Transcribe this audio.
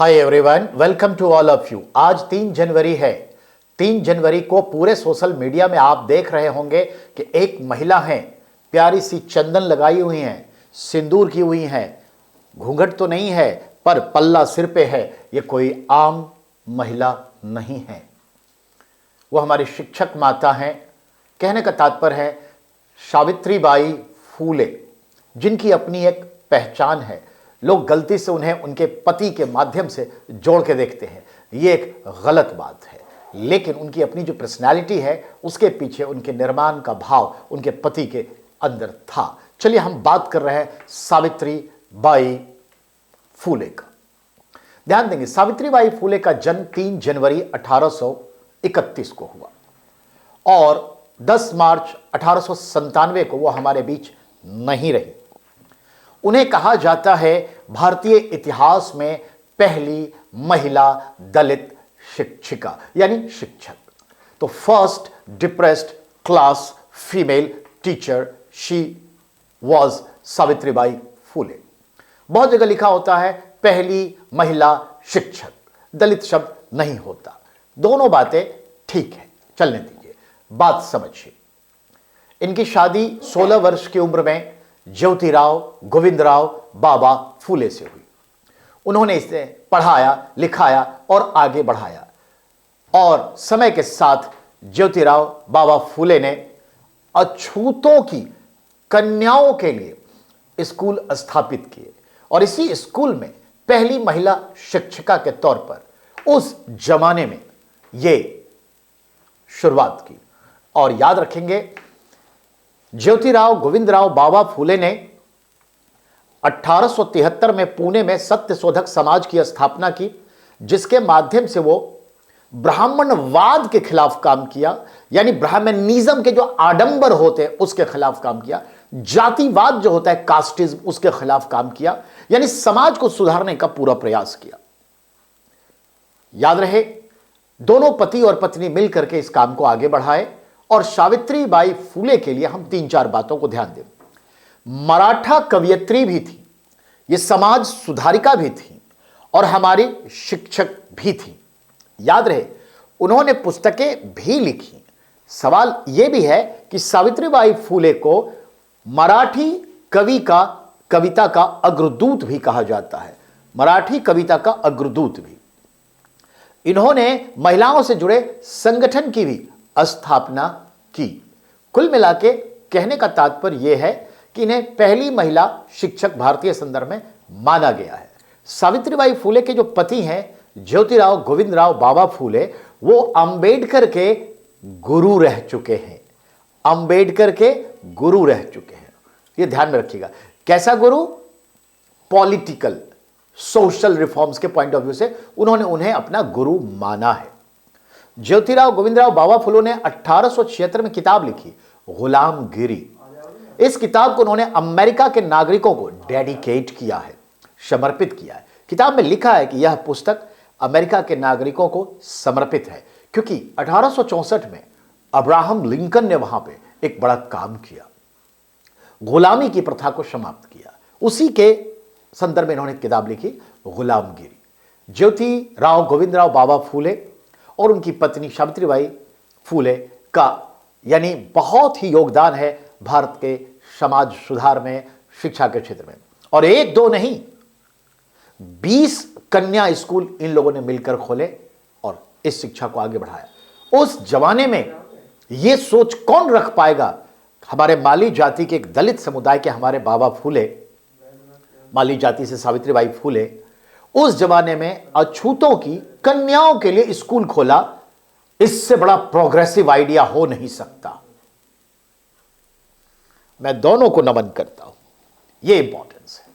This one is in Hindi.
Hi everyone, welcome to all of you. आज 3 जनवरी है। 3 जनवरी को पूरे सोशल मीडिया में आप देख रहे होंगे कि एक महिला है, प्यारी सी चंदन लगाई हुई है, सिंदूर की हुई है, घूंघट तो नहीं है पर पल्ला सिर पे है। ये कोई आम महिला नहीं है, वो हमारी शिक्षक माता हैं। कहने का तात्पर्य है सावित्री बाई फूले, जिनकी अपनी एक पहचान है। लोग गलती से उन्हें उनके पति के माध्यम से जोड़ के देखते हैं, ये एक गलत बात है। लेकिन उनकी अपनी जो पर्सनैलिटी है, उसके पीछे उनके निर्माण का भाव उनके पति के अंदर था। चलिए हम बात कर रहे हैं सावित्री बाई फूले का। ध्यान देंगे, सावित्री बाई फूले का जन्म 3 जनवरी 1831 को हुआ और 10 मार्च 1897 को वो हमारे बीच नहीं रही। उन्हें कहा जाता है भारतीय इतिहास में पहली महिला दलित शिक्षिका यानी शिक्षक। तो first depressed class female teacher she was Savitribai Phule. बहुत जगह लिखा होता है पहली महिला शिक्षक, दलित शब्द नहीं होता। दोनों बातें ठीक है, चलने दीजिए, बात समझिए। इनकी शादी 16 वर्ष की उम्र में ज्योतिराव गोविंदराव बाबा फूले से हुई। उन्होंने इसे पढ़ाया, लिखाया और आगे बढ़ाया और समय के साथ ज्योतिराव बाबा फूले ने अछूतों की कन्याओं के लिए स्कूल स्थापित किए और इसी स्कूल में पहली महिला शिक्षिका के तौर पर उस जमाने में ये शुरुआत की। और याद रखेंगे, ज्योतिराव गोविंदराव बाबा फूले ने 1873 में पुणे में सत्यशोधक समाज की स्थापना की, जिसके माध्यम से वो ब्राह्मणवाद के खिलाफ काम किया, यानी ब्राह्मणिज्म के जो आडंबर होते हैं उसके खिलाफ काम किया। जातिवाद जो होता है कास्टिज्म, उसके खिलाफ काम किया, यानी समाज को सुधारने का पूरा प्रयास किया। याद रहे, दोनों पति और पत्नी मिलकर के इस काम को आगे बढ़ाए। और सावित्री बाई फूले के लिए हम 3-4 बातों को ध्यान दें। मराठा कवयित्री भी थी, ये समाज सुधारिका भी थी और हमारी शिक्षक भी थी। याद रहे, उन्होंने पुस्तकें भी लिखी। सवाल यह भी है कि सावित्री बाई फूले को मराठी कविता का अग्रदूत भी कहा जाता है, मराठी कविता का अग्रदूत भी। इन्होंने महिलाओं से जुड़े संगठन की भी स्थापना की। कुल मिलाके कहने का तात्पर्य यह है कि इन्हें पहली महिला शिक्षक भारतीय संदर्भ में माना गया है। सावित्रीबाई फूले के जो पति हैं ज्योतिराव गोविंदराव बाबा फूले, वो अंबेडकर के गुरु रह चुके हैं। अंबेडकर के गुरु रह चुके हैं, ये ध्यान में रखिएगा। कैसा गुरु? पॉलिटिकल सोशल रिफॉर्म्स के पॉइंट ऑफ व्यू से उन्होंने उन्हें अपना गुरु माना है। ज्योतिराव गोविंदराव बाबा फूले ने 1876 में किताब लिखी, गुलामगिरी। इस किताब को उन्होंने अमेरिका के नागरिकों को डेडिकेट किया है, समर्पित किया है। किताब में लिखा है कि यह पुस्तक अमेरिका के नागरिकों को समर्पित है, क्योंकि 1864 में अब्राहम लिंकन ने वहां पे एक बड़ा काम किया, गुलामी की प्रथा को समाप्त किया। उसी के संदर्भ में इन्होंने किताब लिखी, गुलामगिरी। ज्योतिराव गोविंदराव बाबा फूले और उनकी पत्नी सावित्रीबाई फूले का यानी बहुत ही योगदान है भारत के समाज सुधार में, शिक्षा के क्षेत्र में। और 1-2 नहीं, 20 कन्या स्कूल इन लोगों ने मिलकर खोले और इस शिक्षा को आगे बढ़ाया। उस जमाने में यह सोच कौन रख पाएगा? हमारे माली जाति के एक दलित समुदाय के हमारे बाबा फूले, माली जाति से सावित्रीबाई फूले, उस जमाने में अछूतों की कन्याओं के लिए स्कूल खोला। इससे बड़ा प्रोग्रेसिव आइडिया हो नहीं सकता। मैं दोनों को नमन करता हूं, यह इंपॉर्टेंस है।